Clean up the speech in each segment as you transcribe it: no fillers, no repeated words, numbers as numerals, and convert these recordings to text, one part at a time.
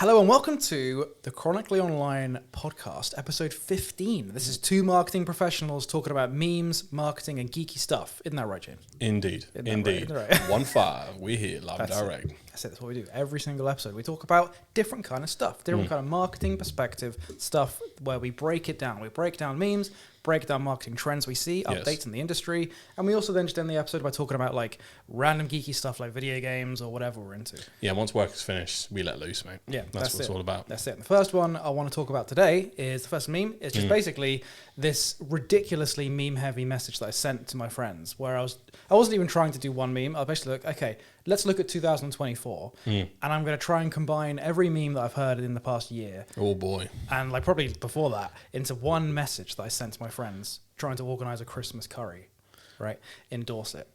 Hello and welcome to the Chronically Online Podcast, episode 15. This is two marketing professionals talking about memes, marketing, and geeky stuff. Isn't that right, James? Indeed. Right? 1-5. We're here, live and direct. That's it. That's what we do. Every single episode, we talk about different kind of stuff, different kind of marketing perspective stuff where we break it down. We break down memes, break down marketing trends we see, updates in the industry, and we also then just end the episode by talking about like random geeky stuff like video games or whatever we're into. Yeah, once work is finished, we let loose, mate. Yeah, that's what it's all about. That's it. The first one I want to talk about today is the first meme. It's just basically this ridiculously meme-heavy message that I sent to my friends where I wasn't even trying to do one meme. I basically look, okay, let's look at 2024, and I'm going to try and combine every meme that I've heard in the past year. Oh boy. And like probably before that into one message that I sent to my friends trying to organize a Christmas curry, right? Endorse it.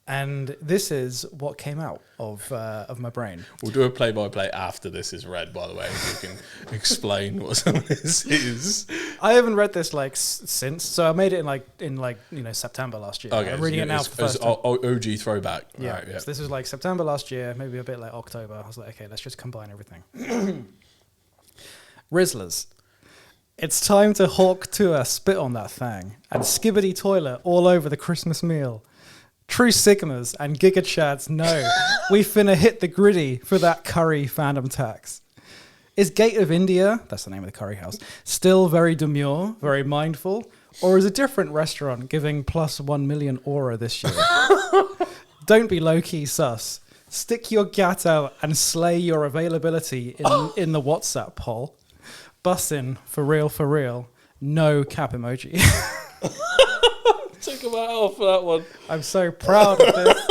And this is what came out of my brain. We'll do a play-by-play after this is read, by the way, so you can explain what some of this is. I haven't read this since, so I made it in September last year. Okay, I'm reading it now for the first time. OG throwback. Yeah, right, yeah. So this was like September last year, maybe a bit like October. I was like, okay, let's just combine everything. Rizzlers. It's time to hawk to a spit on that thing and skibbity toilet all over the Christmas meal. True Sigmas and Giga Chads know we finna hit the gritty for that curry fandom tax. Is Gate of India, that's the name of the curry house, still very demure, very mindful, or is a different restaurant giving plus 1 million aura this year? Don't be low-key sus. Stick your gat out and slay your availability in the WhatsApp poll. Bussin' for real, no cap emoji. Took him out for that one. I'm so proud of this.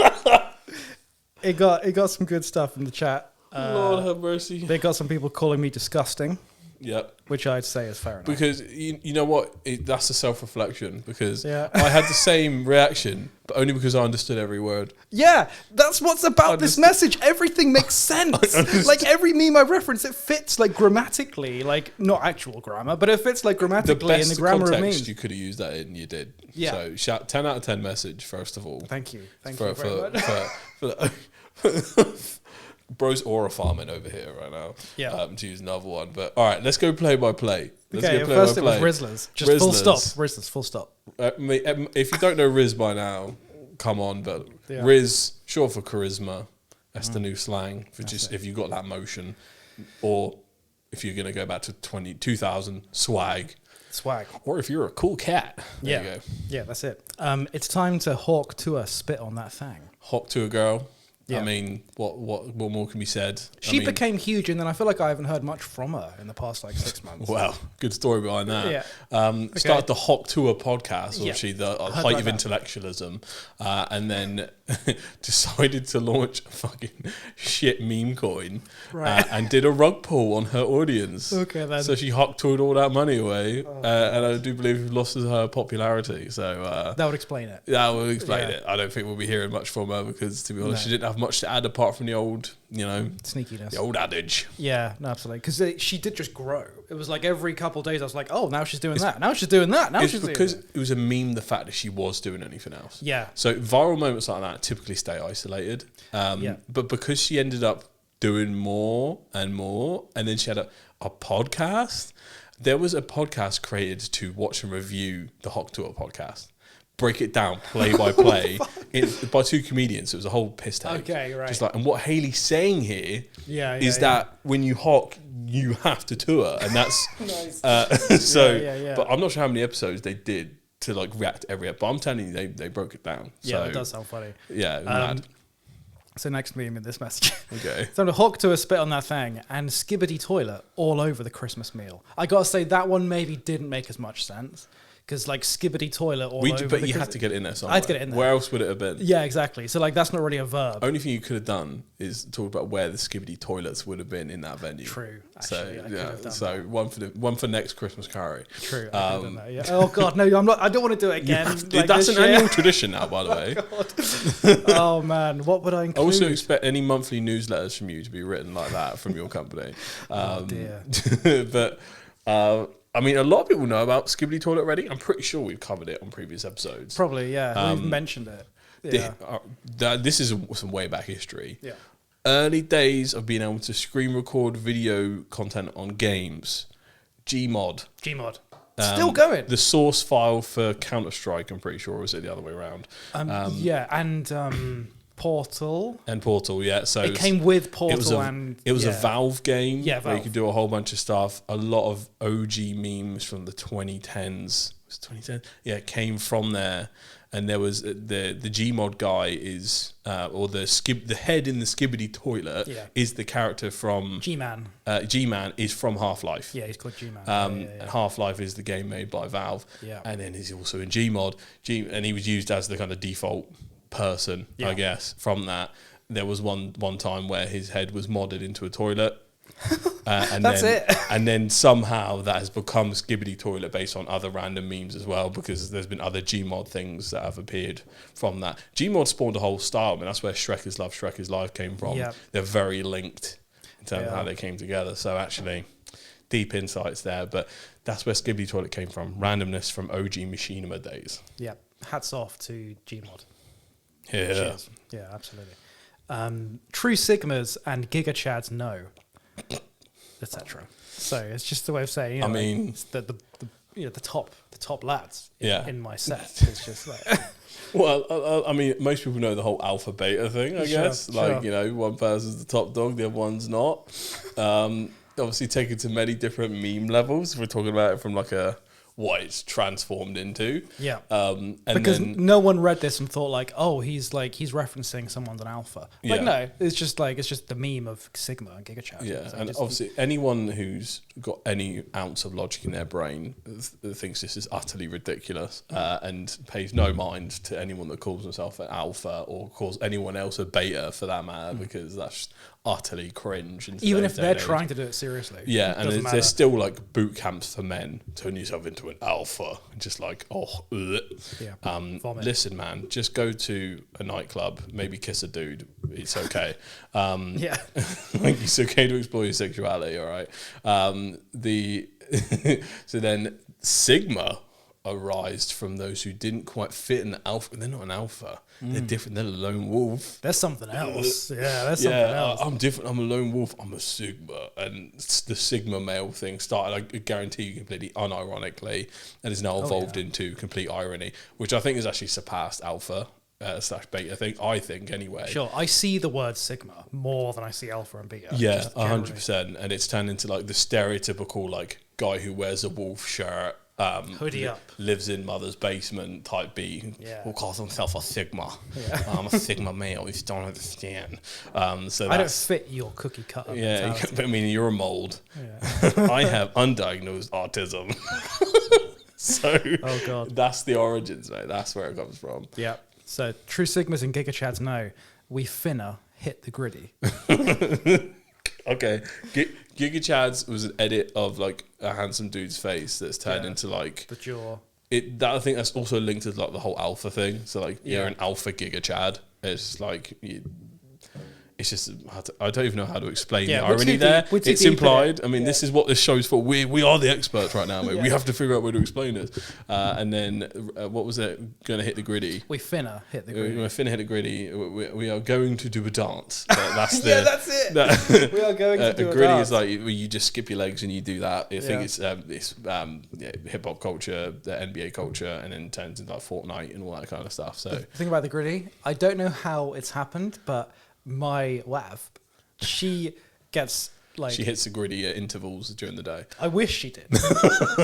It got some good stuff in the chat. Lord have mercy. They got some people calling me disgusting. Yep. Which I'd say is fair enough. Because you know what? That's a self-reflection. Because I had the same reaction, but only because I understood every word. Yeah, that's what's about this message. Everything makes sense. Like every meme I reference, it fits like grammatically, like not actual grammar, but it fits like grammatically in the grammar of memes. You could have used that in, you did. Yeah. So shout 10 out of 10 message, first of all. Thank you. Thank you very much. Bro's aura farming over here right now. Yeah. To use another one. But all right, let's go play by play. First it was Rizzlers. Just Rizzlers. Full stop. Rizzlers, full stop. If you don't know Riz by now, come on. But Riz, short for charisma. That's the new slang for if you got that motion. Or if you're going to go back to 2000, swag. Or if you're a cool cat. There you go. Yeah, that's it. It's time to hawk to a spit on that thing. Hawk to a girl. Yeah. I mean, what more can be said? She became huge, and then I feel like I haven't heard much from her in the past 6 months. Well, good story behind that. Yeah. Started the Hawk Tour podcast, obviously the height of intellectualism, and then decided to launch a fucking shit meme coin, and did a rug pull on her audience. Okay, then. So she Hawk toured all that money away, and I do believe lost her popularity. So that would explain it. That would explain it. I don't think we'll be hearing much from her because, to be honest, she didn't have much to add apart from the old, sneakiness, the old adage. Yeah, no, absolutely. Because she did just grow. It was like every couple of days I was like, oh, now she's doing that. Now she's doing that. Now she's doing that. It's because it was a meme, the fact that she was doing anything else. Yeah. So viral moments like that typically stay isolated. But because she ended up doing more, and then she had a podcast. There was a podcast created to watch and review the Hawk Tour podcast. Break it down play by play by two comedians. It was a whole piss take. Okay, right. Just and what Haley's saying here is that when you hawk, you have to tour, and that's nice. But I'm not sure how many episodes they did to react to every episode. But I'm telling you, they broke it down. Yeah, it does sound funny. Yeah, mad. So next meme in this message. Okay. So to hawk to a spit on that thing and skibbity toilet all over the Christmas meal. I gotta say that one maybe didn't make as much sense. Because skibbity toilet all over. But you had to get it in there somewhere. I had to get it in there. Where else would it have been? Yeah, exactly. So that's not really a verb. Only thing you could have done is talk about where the skibbity toilets would have been in that venue. True. Actually, so one for next Christmas curry. True. I could have done that, yeah. Oh God, no! I'm not. I don't want to do it again. That's an annual tradition now, by the way. Oh man, what would I include? I also expect any monthly newsletters from you to be written like that from your company. Oh dear. But. I mean, a lot of people know about Skibbity Toilet already. I'm pretty sure we've covered it on previous episodes. Probably, yeah. We've mentioned it. Yeah. This is some way back history. Yeah. early days of being able to screen record video content on games. Gmod. Still going. The source file for Counter-Strike, I'm pretty sure, or was it the other way around? And Portal. And Portal, yeah. So it came with Portal it was a Valve game where you could do a whole bunch of stuff. A lot of OG memes from the 2010s. Was it 2010? Yeah, it came from there. And there was the Gmod guy is or the head in the Skibbity toilet is the character from G-Man. G-Man is from Half-Life. Yeah, he's called G-Man. And Half-Life is the game made by Valve. Yeah. And then he's also in Gmod. And he was used as the kind of default person, I guess. From that, there was one time where his head was modded into a toilet. And That's then, it. And then somehow that has become Skibbity Toilet based on other random memes as well, because there's been other Gmod things that have appeared from that. Gmod spawned a whole style. I mean, that's where Shrek is Love, Shrek is Life came from. Yep. They're very linked in terms of how they came together. So actually, deep insights there. But that's where Skibbity Toilet came from. Randomness from OG Machinima days. Yeah. Hats off to Gmod. Yeah. Cheers. Yeah, absolutely. True Sigmas and Giga Chads no. Etc. So it's just the way of saying. You know, I mean, it's the top lads in my set. It's just like. Well, I mean, most people know the whole alpha beta thing. I guess, you know, one person's the top dog, the other one's not. Obviously, taken to many different meme levels. We're talking about it from like what it's transformed into. Yeah. And because no one read this and thought like, oh, he's referencing someone's an alpha. Like, no, it's just the meme of Sigma and Giga Chat. Yeah, so and obviously anyone who's got any ounce of logic in their brain thinks this is utterly ridiculous and pays no mind to anyone that calls himself an alpha or calls anyone else a beta for that matter, because that's just utterly cringe. Even if they're trying to do it seriously. Yeah, and there's still like boot camps for men. Turn yourself into an alpha. Just like, listen, man, just go to a nightclub, maybe kiss a dude. It's okay. Yeah. Like, it's okay to explore your sexuality, all right? So then Sigma arised from those who didn't quite fit in the alpha. They're not an alpha. They're different. They're a lone wolf. There's something else. Something else. I'm different. I'm a lone wolf. I'm a Sigma. And the Sigma male thing started, I guarantee you, completely unironically, and is now evolved into complete irony, which I think has actually surpassed alpha / beta. I think anyway. Sure. I see the word Sigma more than I see alpha and beta. Yeah, 100%. And it's turned into like the stereotypical like guy who wears a wolf shirt, hoodie up, lives in mother's basement type B, who calls himself a Sigma. Yeah. I'm a Sigma male, you don't understand. So I don't fit your cookie cutter. Yeah, but I mean, you're a mold. Yeah. I have undiagnosed autism. So oh God. That's the origins, mate. That's where it comes from. Yeah. So True Sigmas and Giga Chads no, we finna hit the gritty. Okay, Giga Chads was an edit of like a handsome dude's face that's turned into like the jaw. I think that's also linked to like the whole alpha thing. So like you're an alpha Giga Chad. It's like it's just I don't even know how to explain the irony there. It's implied. I mean, this is what this show's for. We are the experts right now, mate. We have to figure out where to explain this. And then what was it? Going to hit the gritty. We finna hit the gritty. We're finna hit the gritty. We are going to do a dance. That's the, that's it. We are going to do a gritty dance. is like where you just skip your legs and you do that. I think it's hip hop culture, the NBA culture, and then turns into like Fortnite and all that kind of stuff. So the thing about the gritty, I don't know how it's happened, but my wife, she gets like... She hits the gritty at intervals during the day. I wish she did.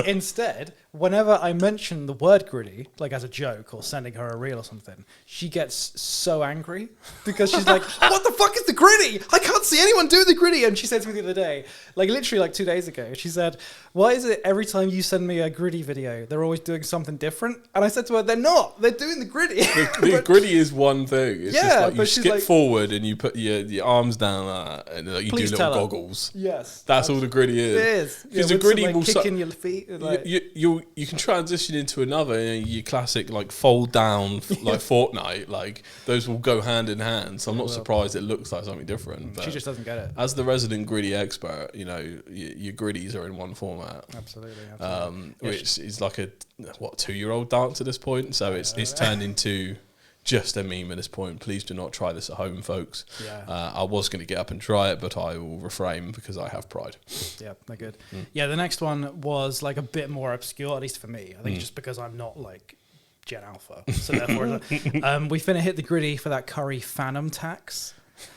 Instead, whenever I mention the word gritty, like as a joke or sending her a reel or something, she gets so angry because she's like, what the fuck is the gritty? I can't see anyone do the gritty. And she said to me the other day, like literally like 2 days ago, she said, why is it every time you send me a gritty video, they're always doing something different? And I said to her, they're not. They're doing the gritty. The gritty is one thing. It's just like you skip like, forward and you put your arms down like that and like, you do little goggles. Yes. That's all the gritty is. It is. Because the gritty will... kicking your feet. Like, you can transition into another, your classic like fold down like Fortnite, like those will go hand in hand. So I'm not surprised it looks like something different. But she just doesn't get it. As the resident gritty expert, you know, your gritties are in one format. Absolutely. Which is like a 2-year-old dance at this point. So it's turned into just a meme at this point. Please do not try this at home, folks. Yeah. I was going to get up and try it, but I will refrain because I have pride. Yeah, they're good. Yeah, the next one was like a bit more obscure, at least for me. I think just because I'm not like Gen Alpha. So therefore, we finna hit the gritty for that curry Phantom tax,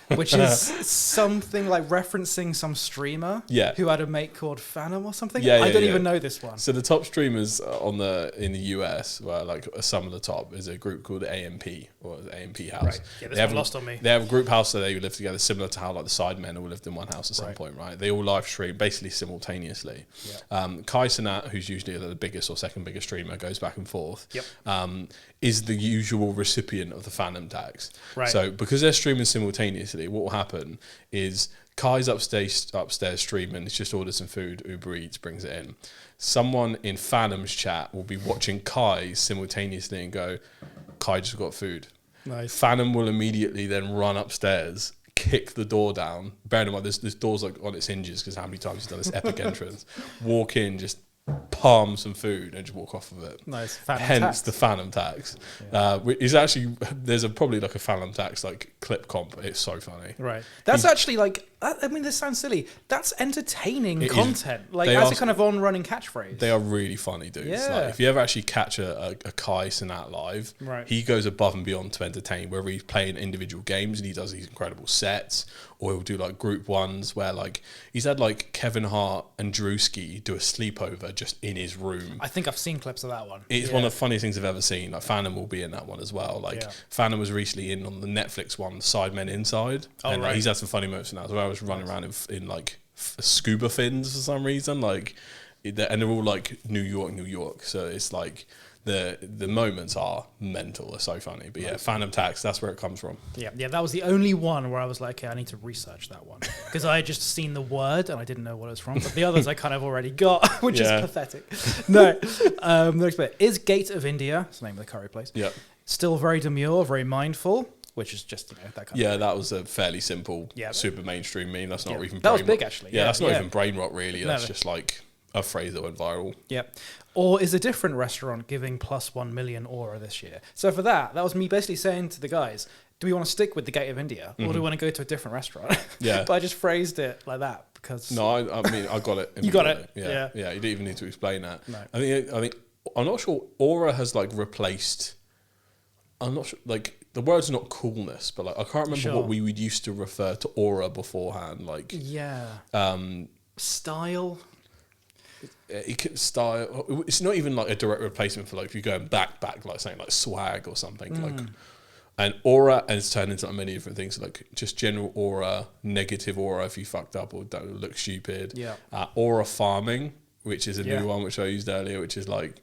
which is something like referencing some streamer who had a mate called Phantom or something. I don't even know this one. So the top streamers in the US, well, like some of the top, is a group called AMP or the AMP House. Right. Yeah, this one lost on me. They have a group house that they live together, similar to how like the Sidemen all lived in one house at some point, right? They all live stream basically simultaneously. Yep. Kai Cenat, who's usually the biggest or second biggest streamer, goes back and forth. Yep. Is the usual recipient of the Phantom tax. Right. So because they're streaming simultaneously, what will happen is Kai's upstairs streaming, he's just ordered some food, Uber Eats, brings it in. Someone in Phantom's chat will be watching Kai simultaneously and go, Kai just got food. Nice. Phantom will immediately then run upstairs, kick the door down. Bearing in mind, this door's like on its hinges because how many times he's done this epic entrance. Walk in, just palm some food and just walk off of it. Nice. Hence the Phantom tax. Is actually there's probably like a Phantom tax like clip comp. It's so funny. Right. That's actually like, I mean, this sounds silly. That's entertaining content. Like that's a kind of on-running catchphrase. They are really funny dudes. Yeah. Like, if you ever actually catch a Kai Cenat live, he goes above and beyond to entertain. Whether he's playing individual games and he does these incredible sets, or he'll do like group ones where like he's had like Kevin Hart and Drewski do a sleepover just in his room. I think I've seen clips of that one. It's one of the funniest things I've ever seen. Like Phantom will be in that one as well. Like Phantom was recently in on the Netflix one, Sidemen Inside, and he's had some funny moments in that as well. I was running around in like scuba fins for some reason, like, and they're all like New York. So it's like the moments are mental. They're so funny. But yeah, Phantom tax, that's where it comes from. Yeah, that was the only one where I was like, okay, I need to research that one because I had just seen the word and I didn't know what it was from. But the others I kind of already got, which is pathetic. No, the next bit is Gate of India. It's the name of the curry place. Yeah, still very demure, very mindful. Which is just, that kind of thing. That was a fairly simple, super mainstream meme. That's not even that was big, actually. Yeah, that's not even brain rot, really. That's just like a phrase that went viral. Yeah. Or is a different restaurant giving plus 1 million aura this year? So for that was me basically saying to the guys, do we want to stick with the Gate of India or do we want to go to a different restaurant? Yeah. But I just phrased it like that because... No, I mean, I got it. You got it? Yeah. You didn't even need to explain that. No. I think I'm not sure aura has like replaced... I'm not sure, like... The word's not coolness, but like I can't remember what we would used to refer to aura beforehand. Like style. Style. It's not even like a direct replacement for like if you're going back like saying like swag or something like. And aura has turned into many different things, like just general aura, negative aura if you fucked up or don't look stupid. Yeah. Aura farming, which is a new one which I used earlier, which is like.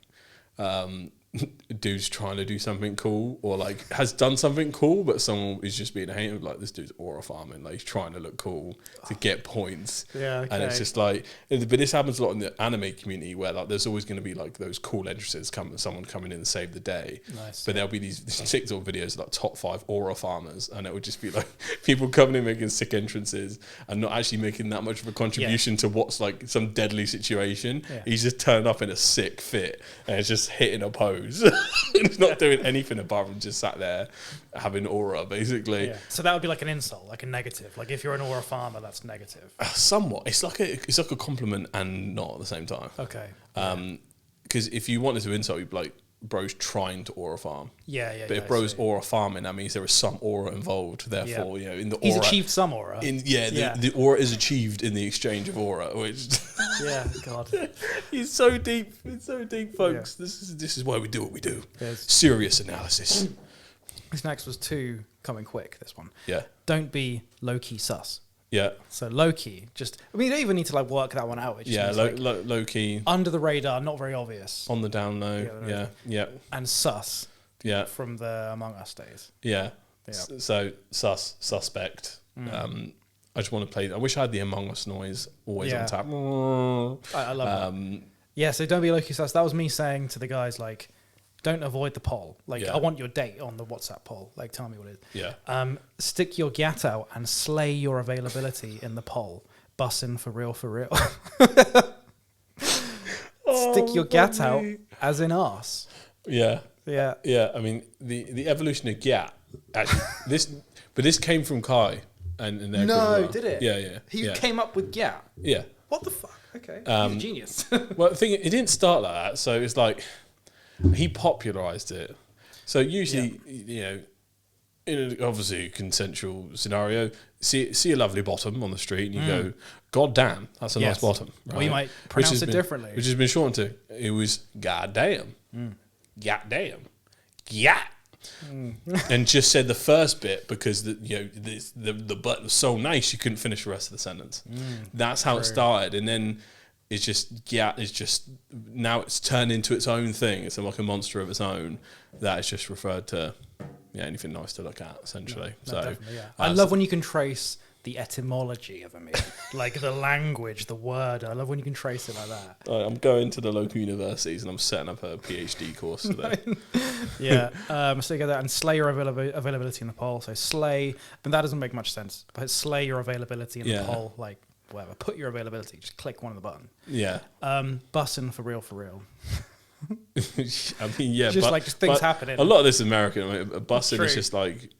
Dude's trying to do something cool or like has done something cool but someone is just being a hater, like this dude's aura farming, like he's trying to look cool to get points. And it's just like, but this happens a lot in the anime community where like there's always going to be like those cool entrances someone coming in and save the day. But there'll be these TikTok videos like top 5 aura farmers and it would just be like people coming in making sick entrances and not actually making that much of a contribution to what's like some deadly situation. He's just turned up in a sick fit and it's just hitting a pose. He's not doing anything apart from just sat there having aura, basically. So that would be like an insult, like a negative. Like if you're an aura farmer, that's negative. Somewhat. It's like a compliment and not at the same time. Okay. Because if you wanted to insult, you'd be like, bro's trying to aura farm. But if bro's aura farming, that means there is some aura involved. Therefore, in the aura, he's achieved some aura. The aura is achieved in the exchange of aura, which God, he's so deep. It's so deep, folks. This is why we do what we do. Serious analysis. This next was 2 coming quick. This one. Yeah. Don't be low key sus. Yeah. So low key, you don't even need to like work that one out. Low key, under the radar, not very obvious. On the down low, yeah. And sus, from the Among Us days. Yeah. So suspect. I just want to play. I wish I had the Among Us noise always on tap. I love that. So don't be low key sus. That was me saying to the guys like, don't avoid the poll. Like, I want your date on the WhatsApp poll. Like, tell me what it is. Yeah. Stick your gat out and slay your availability in the poll. Bussin' for real, for real. Stick your gat out as in arse. Yeah. Yeah. Yeah, I mean, the evolution of Gyat, actually, this came from Kai and their crew as well. Did it? Yeah. He came up with Gyat. Yeah. What the fuck? Okay. He's a genius. Well, the thing, it didn't start like that, so it's like, he popularised it. So usually, you know, in obviously a consensual scenario, see a lovely bottom on the street and you go, God damn, that's a nice bottom. Right? Or you might pronounce it differently. Which has been shortened to, it was God damn. God damn. Yeah. And just said the first bit because the butt was so nice you couldn't finish the rest of the sentence. That's how it started. And then it's just, now it's turned into its own thing. It's like a monster of its own that is just referred to anything nice to look at, essentially. I love when you can trace the etymology of a meme, like the language, the word. I love when you can trace it like that. I'm going to the local universities and I'm setting up a PhD course today. So you get that and slay your availability in the poll. So slay, but that doesn't make much sense. But slay your availability in the poll, like whatever. Put your availability. Just click one of the button. Yeah. Bussin' for real. I mean, yeah, just things happening. A lot of this is American. I mean, bussin' is just like,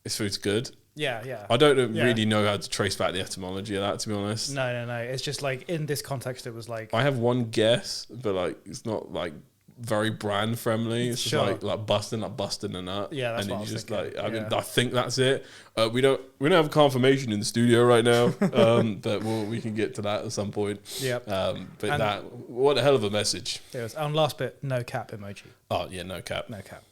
this food's good. Yeah. I don't really know how to trace back the etymology of that, to be honest. No. It's just like in this context, it was like, I have one guess, but like it's not like very brand friendly. It's just like busting a nut. Yeah, that's and what I was just thinking. like, I mean, I think that's it. We don't have confirmation in the studio right now, but we can get to that at some point. Yeah. What a hell of a message. It was. And last bit, no cap emoji. Oh yeah, no cap.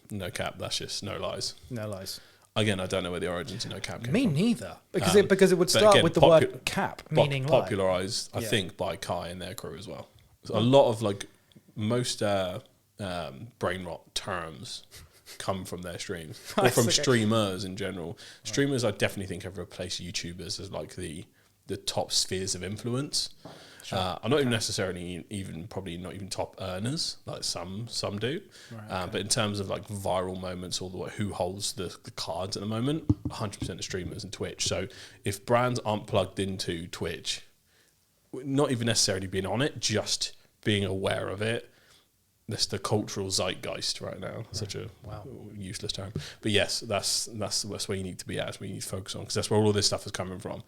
No cap. That's just no lies. No lies. Again, I don't know where the origins of no cap came Me from. Neither. Because it would start with the word cap, meaning lie. Popularised, I think, by Kai and their crew as well. So a lot of like most brain rot terms come from their streams or from streamers in general. Streamers, I definitely think, have replaced YouTubers as like the top spheres of influence. I'm not even necessarily probably not even top earners like some do, but in terms of like viral moments, all the way who holds the cards at the moment, 100% of streamers and Twitch. So if brands aren't plugged into Twitch, not even necessarily being on it, just being aware of it, that's the cultural zeitgeist right now. Such a useless term, but yes, that's where you need to be at. That's where you need to focus on, because that's where all of this stuff is coming from.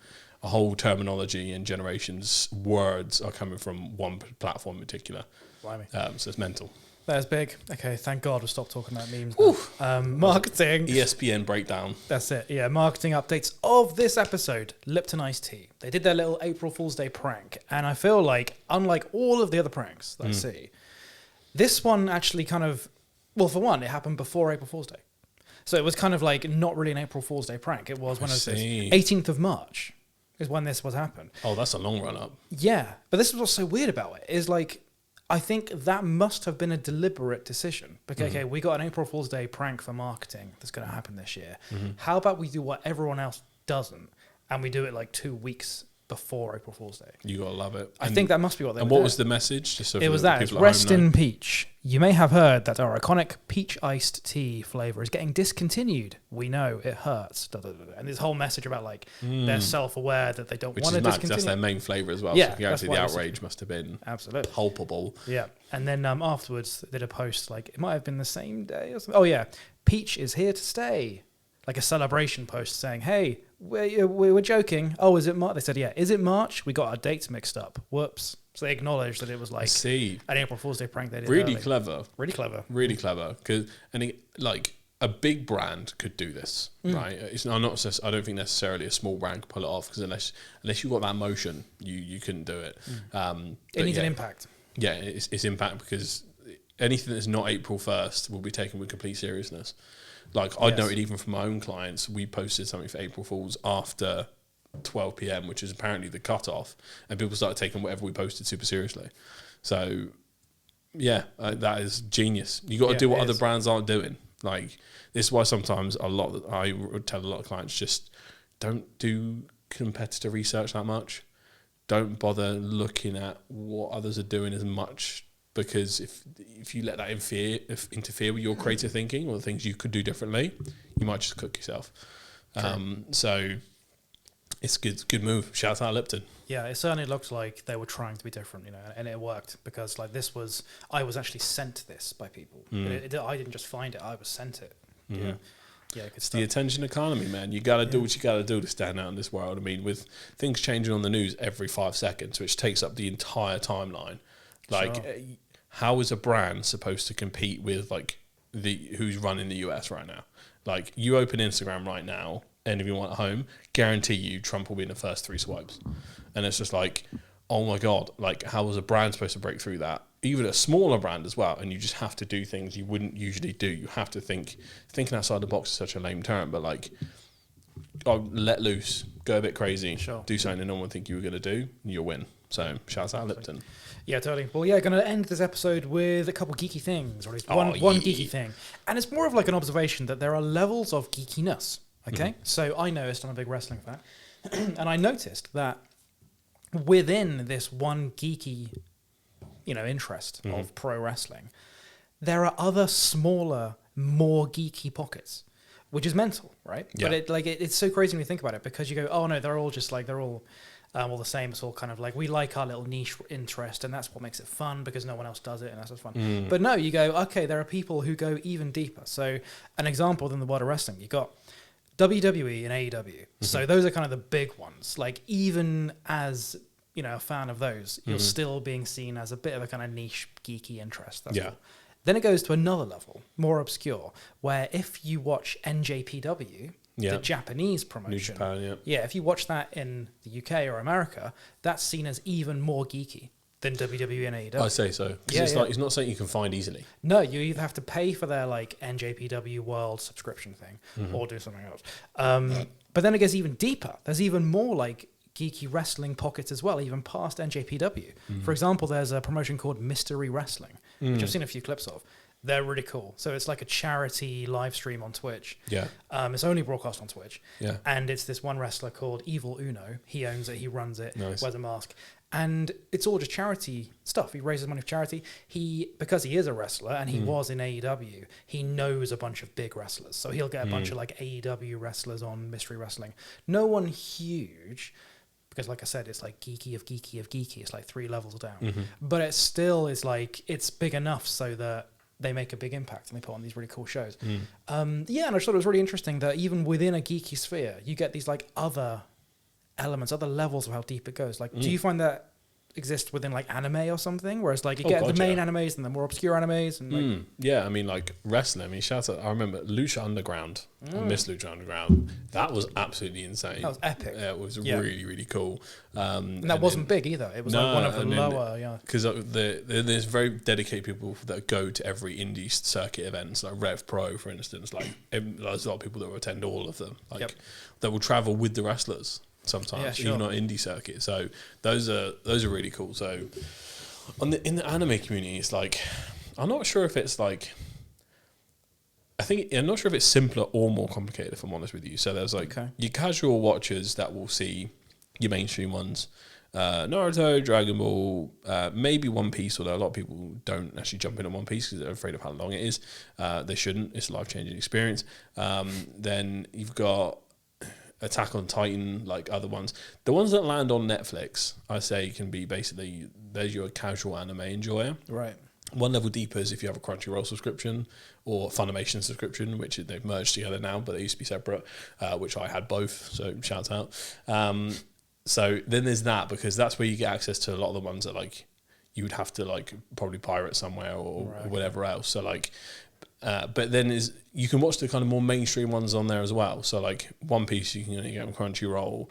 A whole terminology and generations words are coming from one platform in particular. So it's mental. That's big. Okay, thank God we stopped talking about memes. Marketing. ESPN breakdown. That's it. Yeah, marketing updates of this episode. Lipton iced tea. They did their little April Fool's Day prank, and I feel like, unlike all of the other pranks that I see, this one actually kind of, well, for one, it happened before April Fool's Day. So it was kind of like not really an April Fool's Day prank. It was when it was 18th of March. Is when this was happened. Oh, that's a long run up. Yeah, but this is what's so weird about it, is like, I think that must have been a deliberate decision. Because, okay, we got an April Fool's Day prank for marketing that's going to happen this year. How about we do what everyone else doesn't, and we do it like 2 weeks before April Fool's Day? You gotta love it. I think that must be what they were And what was the message? Just so it was that. It's rest in peach. You may have heard that our iconic peach iced tea flavour is getting discontinued. We know it hurts. And this whole message about like they're self-aware that they don't want to discontinue. That's their main flavour as well. Yeah, so you guarantee the outrage must have been absolutely palpable. Yeah. And then afterwards they did a post, like it might have been the same day or something. Oh yeah, peach is here to stay. Like a celebration post saying, hey, we're joking. Oh, is it March? They said, yeah. Is it March? We got our dates mixed up. Whoops. So they acknowledged that it was like an April Fool's Day prank they did. Really clever. Really clever. Really clever. Like a big brand could do this, right? I don't think necessarily a small brand could pull it off, because unless you got that motion, you couldn't do it. It needs an impact. Yeah, it's impact, because anything that's not April 1st will be taken with complete seriousness. Like I'd noted even from my own clients, we posted something for April Fools after 12 p.m, which is apparently the cutoff, and people started taking whatever we posted super seriously. So, yeah, that is genius. You got to do what other brands aren't doing. Like this is why sometimes I would tell a lot of clients, just don't do competitor research that much. Don't bother looking at what others are doing as much. Because if you let that interfere with your creative thinking or the things you could do differently, you might just cook yourself. So It's good move. Shout out Lipton. Yeah, it certainly looked like they were trying to be different, and it worked because like I was actually sent this by people. I didn't just find it; I was sent it. Yeah, it's the attention economy, man. You got to do what you got to do to stand out in this world. I mean, with things changing on the news every 5 seconds, which takes up the entire timeline. Like, how is a brand supposed to compete with like who's running the US right now? Like, you open Instagram right now, and if you want at home, guarantee you Trump will be in the first 3 swipes. And it's just like, oh my God, like, how is a brand supposed to break through that? Even a smaller brand as well, and you just have to do things you wouldn't usually do. You have to thinking outside the box is such a lame term, but like, let loose, go a bit crazy, do something that no one think you were going to do, and you'll win. So, shout out Lipton. Yeah, totally. Well, yeah, going to end this episode with a couple geeky things, or at least one geeky thing. And it's more of like an observation that there are levels of geekiness, okay? So I noticed, I'm a big wrestling fan, and I noticed that within this one geeky interest of pro wrestling, there are other smaller, more geeky pockets, which is mental, right? Yeah. But it's so crazy when you think about it, because you go, oh no, they're all the same. It's all kind of like, we like our little niche interest, and that's what makes it fun, because no one else does it, and that's what's fun. But no, you go, okay, there are people who go even deeper. So an example within the world of wrestling, you got WWE and AEW. So those are kind of the big ones. Like, even as a fan of those, you're still being seen as a bit of a kind of niche geeky interest. That's cool. Then it goes to another level, more obscure, where if you watch NJPW, the Japanese promotion, New Japan, if you watch that in the UK or America, that's seen as even more geeky than WWE and AEW. I say so. Because it's not something you can find easily. No, you either have to pay for their like NJPW World subscription thing or do something else. But then it gets even deeper. There's even more like geeky wrestling pockets as well, even past NJPW. For example, there's a promotion called Mystery Wrestling, which I've seen a few clips of. They're really cool. So it's like a charity live stream on Twitch. Yeah. It's only broadcast on Twitch. Yeah. And it's this one wrestler called Evil Uno. He owns it. He runs it. Nice. Wears a mask. And it's all just charity stuff. He raises money for charity. Because he is a wrestler and he was in AEW, he knows a bunch of big wrestlers. So he'll get a bunch of like AEW wrestlers on Mystery Wrestling. No one huge, because like I said, it's like geeky of geeky of geeky. It's like 3 levels down. But it still is like, it's big enough so that they make a big impact and they put on these really cool shows. And I just thought it was really interesting that even within a geeky sphere, you get these like other elements, other levels of how deep it goes. Like, do you find that exists within like anime or something, whereas like you get the main animes and the more obscure animes and like I mean, like wrestling, I mean, shout out, I remember Lucha Underground, Miss Lucha Underground, that was absolutely insane. That was epic. Yeah, it was really, really cool. And that wasn't big either. It was like one of the lower, because there's very dedicated people that go to every indie circuit events, like Rev Pro, for instance. Like, there's a lot of people that will attend all of them. Like, that will travel with the wrestlers sometimes, even on indie circuit. So those are really cool. So in the anime community, it's like, I'm not sure if it's like, I'm not sure if it's simpler or more complicated, if I'm honest with you. So there's like your casual watchers that will see your mainstream ones, Naruto, Dragon Ball, maybe One Piece, although a lot of people don't actually jump in on One Piece because they're afraid of how long it is. They shouldn't. It's a life-changing experience. Then you've got Attack on Titan, like other ones. The ones that land on Netflix, I say, can be basically, there's your casual anime enjoyer. Right. One level deeper is if you have a Crunchyroll subscription or Funimation subscription, which they've merged together now, but they used to be separate, which I had both, so shout out. So then there's that, because that's where you get access to a lot of the ones that like you would have to like probably pirate somewhere or whatever else. So like, but then you can watch the kind of more mainstream ones on there as well. So like One Piece, you can only get on Crunchyroll,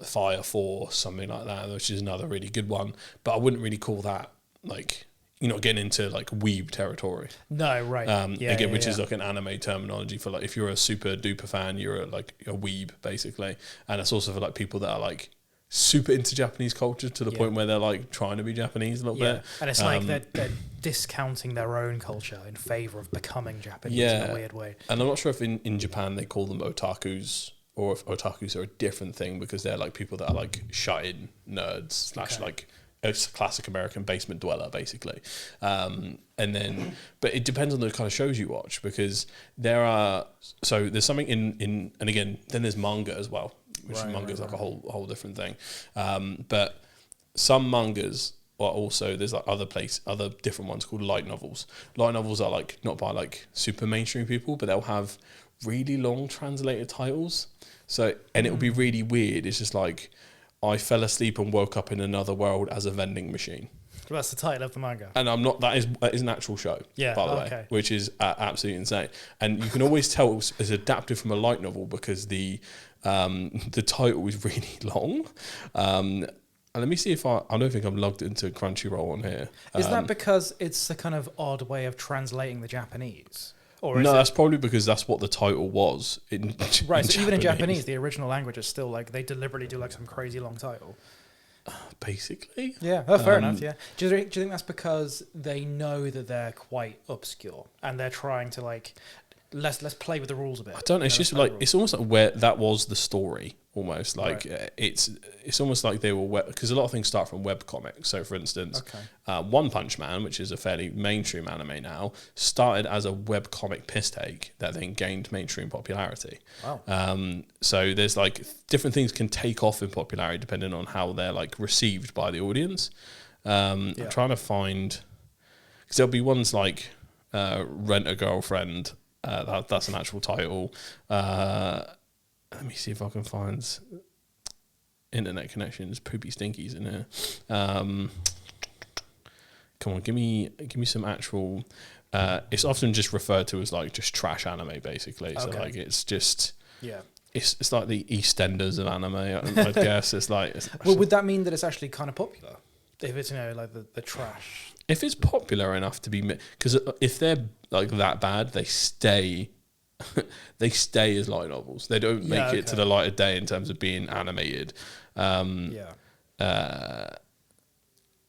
Fire Force, something like that, which is another really good one. But I wouldn't really call that like, you're not getting into like weeb territory. No, right. Which is like an anime terminology for like, if you're a super duper fan, you're like a weeb basically. And it's also for like people that are like super into Japanese culture to the point where they're like trying to be Japanese a little bit. And it's like they're discounting their own culture in favor of becoming Japanese in a weird way. And I'm not sure if in Japan they call them otakus, or if otakus are a different thing, because they're like people that are like shut-in nerds / like a classic American basement dweller, basically. And then, but it depends on the kind of shows you watch, because there's something in and again, then there's manga as well. which manga is like a whole different thing. But some mangas are also, there's like other different ones called light novels. Light novels are like not by like super mainstream people, but they'll have really long translated titles. So, and it will be really weird. It's just like, I fell asleep and woke up in another world as a vending machine. So that's the title of the manga. And I'm not, that is an actual show, by the way, which is absolutely insane. And you can always tell it's adapted from a light novel because the title is really long. And let me see if I don't think I'm logged into Crunchyroll on here. Is that because it's a kind of odd way of translating the Japanese? Or no, that's probably because that's what the title was. Right, so even in Japanese, the original language is still like, they deliberately do like some crazy long title. Basically. Yeah, fair enough, yeah. Do you think that's because they know that they're quite obscure and they're trying to like, let's play with the rules a bit? I don't know, it's just like, it's almost like where that was the story. Almost like it's almost like they were because a lot of things start from webcomics. So, for instance, One Punch Man, which is a fairly mainstream anime now, started as a webcomic piss take that then gained mainstream popularity. Wow. So there's like different things can take off in popularity depending on how they're like received by the audience. I'm trying to find, because there'll be ones like Rent a Girlfriend. That's an actual title. Let me see if I can find internet connections. Poopy stinkies in here. Come on, give me some actual. It's often just referred to as like just trash anime, basically. So like it's just it's like the EastEnders of anime. I guess it's like. Well, would that mean that it's actually kind of popular? If it's like the trash. If it's popular enough to be, because if they're like that bad, they stay. They stay as light novels. They don't make it to the light of day in terms of being animated. That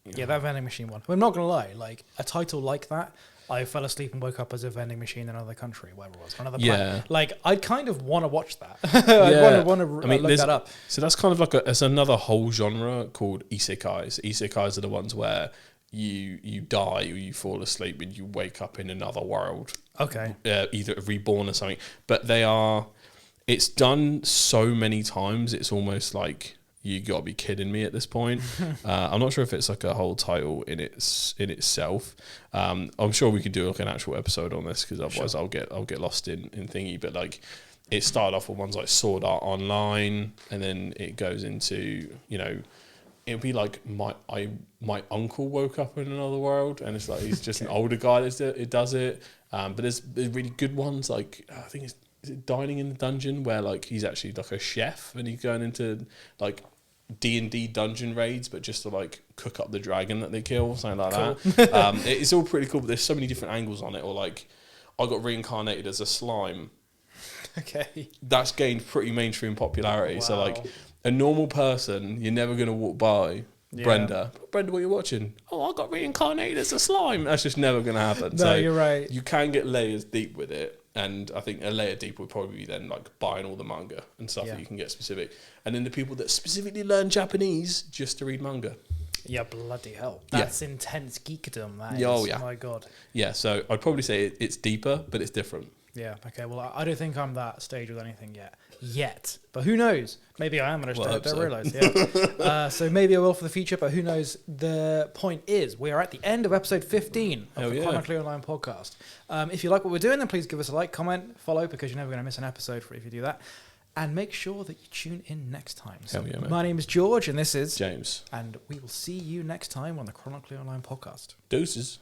vending machine one. I'm not gonna lie, like a title like that, I fell asleep and woke up as a vending machine in another country, wherever it was, another planet. Like I'd kind of want to watch that. I'd want to look that up. So that's kind of like it's another whole genre called isekais. Isekais are the ones where you die or you fall asleep and you wake up in another world. Okay. Either reborn or something. But it's done so many times, it's almost like you got to be kidding me at this point. I'm not sure if it's like a whole title in itself. I'm sure we could do like an actual episode on this because otherwise I'll get lost in thingy. But like it started off with ones like Sword Art Online, and then it goes into, it'll be like my uncle woke up in another world, and it's like he's just an older guy that does it. But there's really good ones like I think is it Dining in the Dungeon, where like he's actually like a chef and he's going into like D&D dungeon raids, but just to like cook up the dragon that they kill, something like that. It's all pretty cool, but there's so many different angles on it. Or like I got reincarnated as a slime. Okay. That's gained pretty mainstream popularity. Wow. So like a normal person, you're never going to walk by Brenda, what are you watching? Oh, I got reincarnated as a slime. That's just never going to happen. No, you're right. You can get layers deep with it. And I think a layer deep would probably be then like buying all the manga and stuff that you can get specific. And then the people that specifically learn Japanese just to read manga. Yeah, bloody hell. That's intense geekdom. That is. Oh, yeah. My God. Yeah, so I'd probably say it's deeper, but it's different. Yeah, okay. Well, I don't think I'm that stage with anything yet. But who knows? Maybe I am, and I just don't realise. Yeah. So maybe I will for the future, but who knows? The point is, we are at the end of episode 15 of the Chronically Online Podcast. If you like what we're doing, then please give us a like, comment, follow, because you're never going to miss an episode if you do that. And make sure that you tune in next time. So man. My name is George, and this is James. And we will see you next time on the Chronically Online Podcast. Deuces.